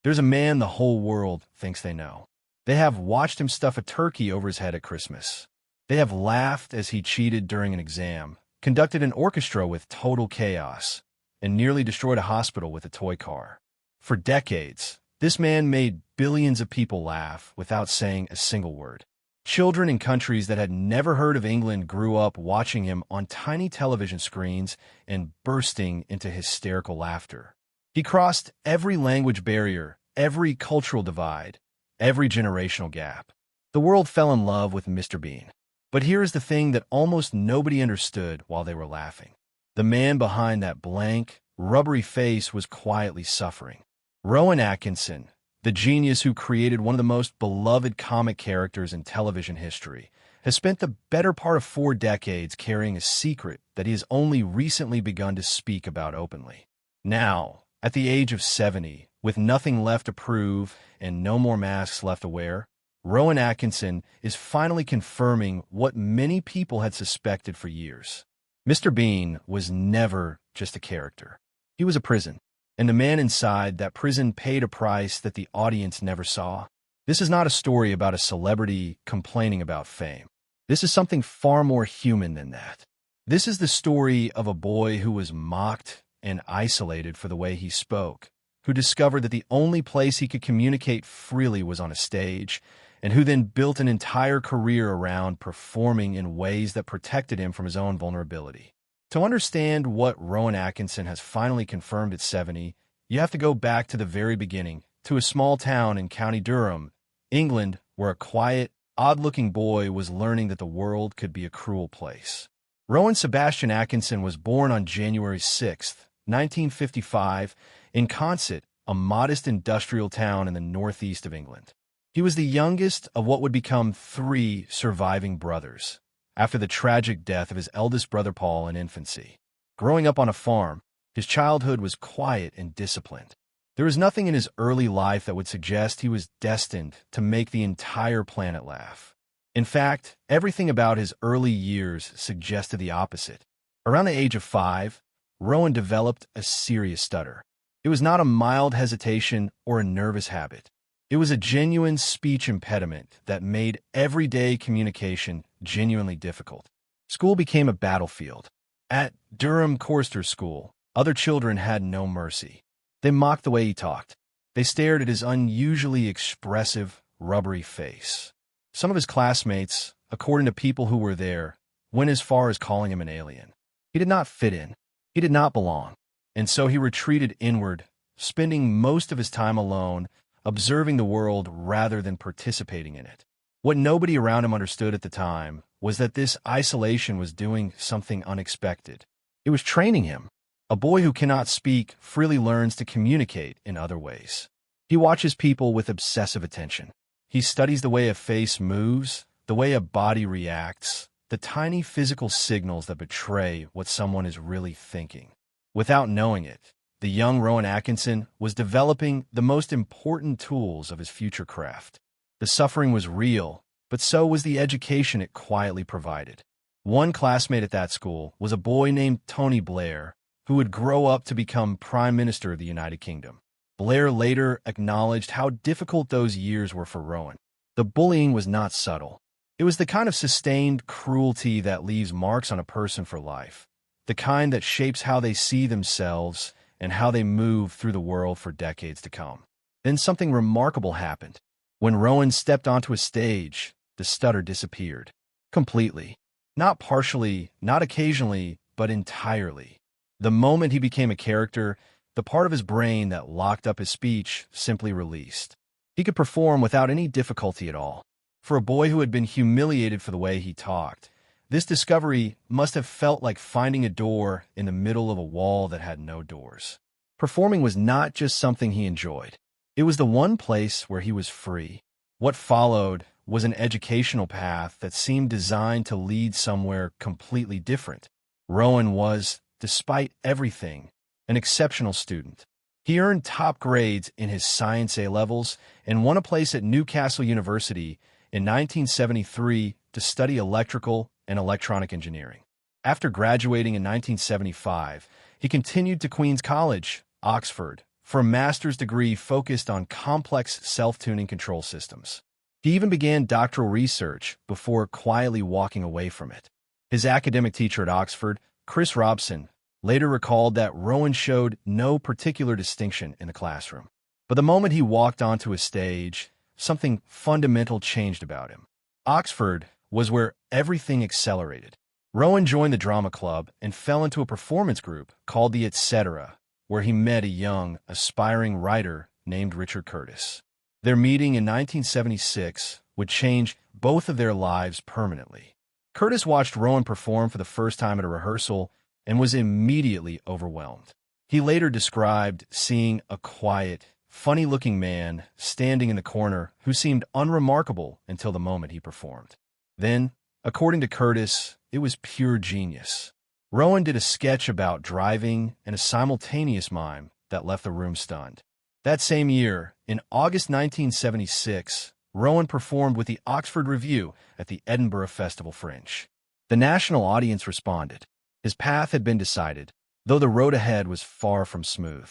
There's a man the whole world thinks they know. They have watched him stuff a turkey over his head at Christmas. They have laughed as he cheated during an exam, conducted an orchestra with total chaos, and nearly destroyed a hospital with a toy car. For decades, this man made billions of people laugh without saying a single word. Children in countries that had never heard of England grew up watching him on tiny television screens and bursting into hysterical laughter. He crossed every language barrier, every cultural divide, every generational gap. The world fell in love with Mr. Bean. But here is the thing that almost nobody understood while they were laughing. The man behind that blank, rubbery face was quietly suffering. Rowan Atkinson, the genius who created one of the most beloved comic characters in television history, has spent the better part of 4 decades carrying a secret that he has only recently begun to speak about openly. Now, at the age of 70, with nothing left to prove and no more masks left to wear, Rowan Atkinson is finally confirming what many people had suspected for years. Mr. Bean was never just a character. He was a prison, and the man inside that prison paid a price that the audience never saw. This is not a story about a celebrity complaining about fame. This is something far more human than that. This is the story of a boy who was mocked and isolated for the way he spoke, who discovered that the only place he could communicate freely was on a stage, and who then built an entire career around performing in ways that protected him from his own vulnerability. To understand what Rowan Atkinson has finally confirmed at 70, you have to go back to the very beginning, to a small town in County Durham, England, where a quiet, odd-looking boy was learning that the world could be a cruel place. Rowan Sebastian Atkinson was born on January 6, 1955, in Consett, a modest industrial town in the northeast of England. He was the youngest of what would become 3 surviving brothers, after the tragic death of his eldest brother Paul in infancy. Growing up on a farm, his childhood was quiet and disciplined. There was nothing in his early life that would suggest he was destined to make the entire planet laugh. In fact, everything about his early years suggested the opposite. Around the age of 5, Rowan developed a serious stutter. It was not a mild hesitation or a nervous habit. It was a genuine speech impediment that made everyday communication genuinely difficult. School became a battlefield. At Durham Chorister School, other children had no mercy. They mocked the way he talked. They stared at his unusually expressive, rubbery face. Some of his classmates, according to people who were there, went as far as calling him an alien. He did not fit in. He did not belong. And so he retreated inward, spending most of his time alone, observing the world rather than participating in it. What nobody around him understood at the time was that this isolation was doing something unexpected. It was training him. A boy who cannot speak freely learns to communicate in other ways. He watches people with obsessive attention. He studies the way a face moves, the way a body reacts, the tiny physical signals that betray what someone is really thinking. Without knowing it, the young Rowan Atkinson was developing the most important tools of his future craft. The suffering was real, but so was the education it quietly provided. One classmate at that school was a boy named Tony Blair, who would grow up to become Prime Minister of the United Kingdom. Blair later acknowledged how difficult those years were for Rowan. The bullying was not subtle. It was the kind of sustained cruelty that leaves marks on a person for life, the kind that shapes how they see themselves and how they move through the world for decades to come. Then something remarkable happened. When Rowan stepped onto a stage, the stutter disappeared. Completely. Not partially, not occasionally, but entirely. The moment he became a character, the part of his brain that locked up his speech simply released. He could perform without any difficulty at all. For a boy who had been humiliated for the way he talked, this discovery must have felt like finding a door in the middle of a wall that had no doors. Performing was not just something he enjoyed. It was the one place where he was free. What followed was an educational path that seemed designed to lead somewhere completely different. Rowan was, despite everything, an exceptional student. He earned top grades in his science A-levels and won a place at Newcastle University in 1973 to study electrical and electronic engineering. After graduating in 1975, he continued to Queen's College, Oxford, for a master's degree focused on complex self-tuning control systems. He even began doctoral research before quietly walking away from it. His academic teacher at Oxford, Chris Robson, later recalled that Rowan showed no particular distinction in the classroom. But the moment he walked onto a stage, something fundamental changed about him. Oxford was where everything accelerated. Rowan joined the drama club and fell into a performance group called the Etc., where he met a young, aspiring writer named Richard Curtis. Their meeting in 1976 would change both of their lives permanently. Curtis watched Rowan perform for the first time at a rehearsal and was immediately overwhelmed. He later described seeing a quiet, funny-looking man standing in the corner who seemed unremarkable until the moment he performed. Then, according to Curtis, it was pure genius. Rowan did a sketch about driving and a simultaneous mime that left the room stunned. That same year, in August 1976, Rowan performed with the Oxford Revue at the Edinburgh Festival Fringe. The national audience responded. His path had been decided, though the road ahead was far from smooth.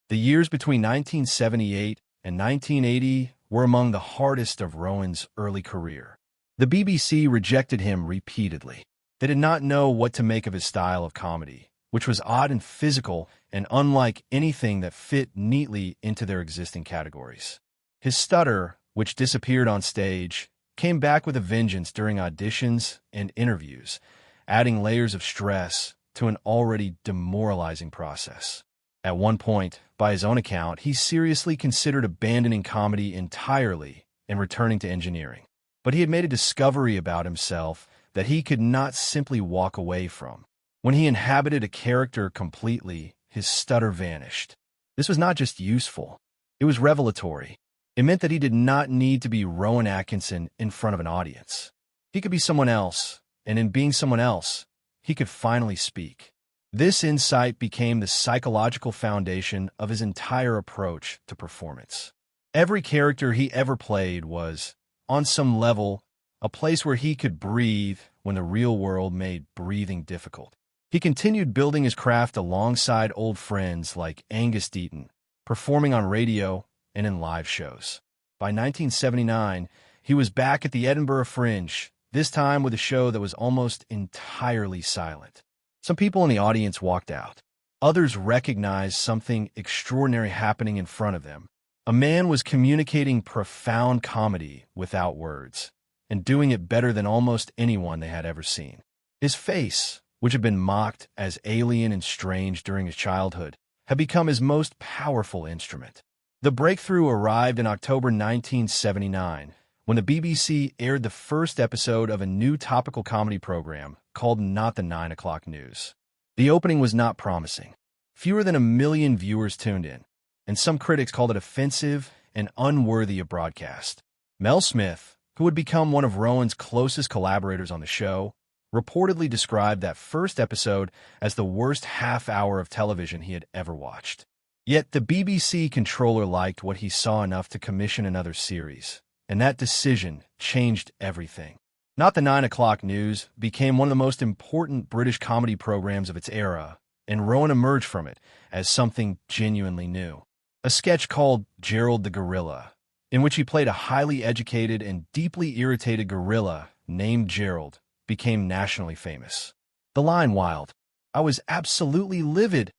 The years between 1978 and 1980 were among the hardest of Rowan's early career. The BBC rejected him repeatedly. They did not know what to make of his style of comedy, which was odd and physical and unlike anything that fit neatly into their existing categories. His stutter, which disappeared on stage, came back with a vengeance during auditions and interviews, adding layers of stress to an already demoralizing process. At one point, by his own account, he seriously considered abandoning comedy entirely and returning to engineering. But he had made a discovery about himself that he could not simply walk away from. When he inhabited a character completely, his stutter vanished. This was not just useful, it was revelatory. It meant that he did not need to be Rowan Atkinson in front of an audience. He could be someone else, and in being someone else, he could finally speak. This insight became the psychological foundation of his entire approach to performance. Every character he ever played was, on some level, a place where he could breathe when the real world made breathing difficult. He continued building his craft alongside old friends like Angus Deaton, performing on radio and in live shows. By 1979, he was back at the Edinburgh Fringe, this time with a show that was almost entirely silent. Some people in the audience walked out. Others recognized something extraordinary happening in front of them. A man was communicating profound comedy without words, and doing it better than almost anyone they had ever seen. His face, which had been mocked as alien and strange during his childhood, had become his most powerful instrument. The breakthrough arrived in October 1979, when the BBC aired the first episode of a new topical comedy program called Not the 9 O'Clock News. The opening was not promising. Fewer than 1 million viewers tuned in, and some critics called it offensive and unworthy of broadcast. Mel Smith, who would become one of Rowan's closest collaborators on the show, reportedly described that first episode as the worst half hour of television he had ever watched. Yet the BBC controller liked what he saw enough to commission another series, and that decision changed everything. Not the 9 O'Clock News became one of the most important British comedy programs of its era, and Rowan emerged from it as something genuinely new. A sketch called Gerald the Gorilla, in which he played a highly educated and deeply irritated gorilla named Gerald, became nationally famous. The line "Wild, I was absolutely livid"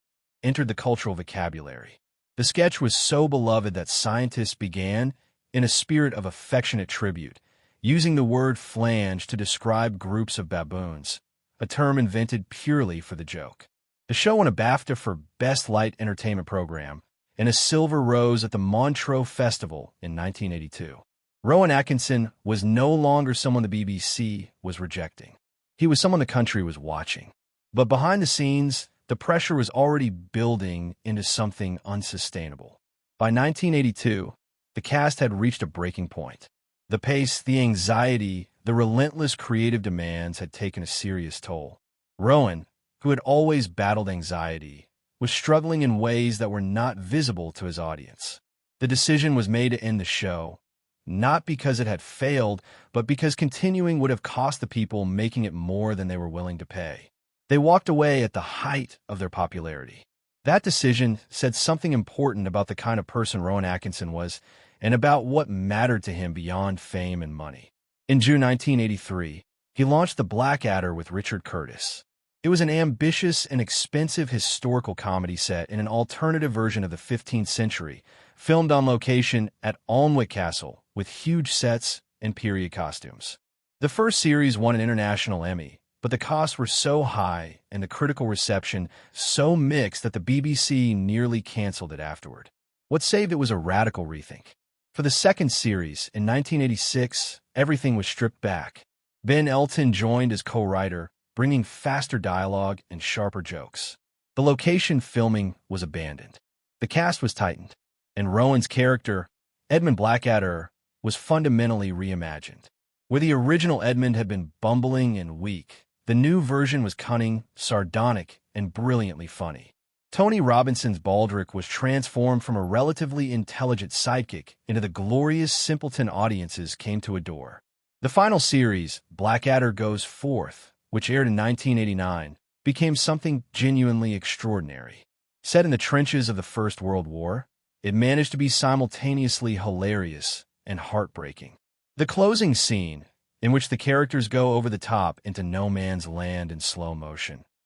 entered the cultural vocabulary. The sketch was so beloved that scientists began, in a spirit of affectionate tribute, using the word flange to describe groups of baboons, a term invented purely for the joke. The show won a BAFTA for Best Light Entertainment Program and a Silver Rose at the Montreux Festival in 1982. Rowan Atkinson was no longer someone the BBC was rejecting. He was someone the country was watching. But behind the scenes, the pressure was already building into something unsustainable. By 1982, the cast had reached a breaking point. The pace, the anxiety, the relentless creative demands had taken a serious toll. Rowan, who had always battled anxiety, was struggling in ways that were not visible to his audience. The decision was made to end the show, not because it had failed, but because continuing would have cost the people making it more than they were willing to pay. They walked away at the height of their popularity. That decision said something important about the kind of person Rowan Atkinson was and about what mattered to him beyond fame and money. In June 1983, he launched The Blackadder with Richard Curtis. It was an ambitious and expensive historical comedy set in an alternative version of the 15th century, filmed on location at Alnwick Castle with huge sets and period costumes. The first series won an international Emmy, but the costs were so high and the critical reception so mixed that the BBC nearly canceled it afterward. What saved it was a radical rethink. For the second series, in 1986, everything was stripped back. Ben Elton joined as co-writer, bringing faster dialogue and sharper jokes. The location filming was abandoned. The cast was tightened, and Rowan's character, Edmund Blackadder, was fundamentally reimagined. Where the original Edmund had been bumbling and weak, the new version was cunning, sardonic, and brilliantly funny. Tony Robinson's Baldric was transformed from a relatively intelligent sidekick into the glorious simpleton audiences came to adore. The final series, Blackadder Goes Forth, which aired in 1989, became something genuinely extraordinary. Set in the trenches of the First World War, it managed to be simultaneously hilarious and heartbreaking. The closing scene, in which the characters go over the top into no man's land in slow motion,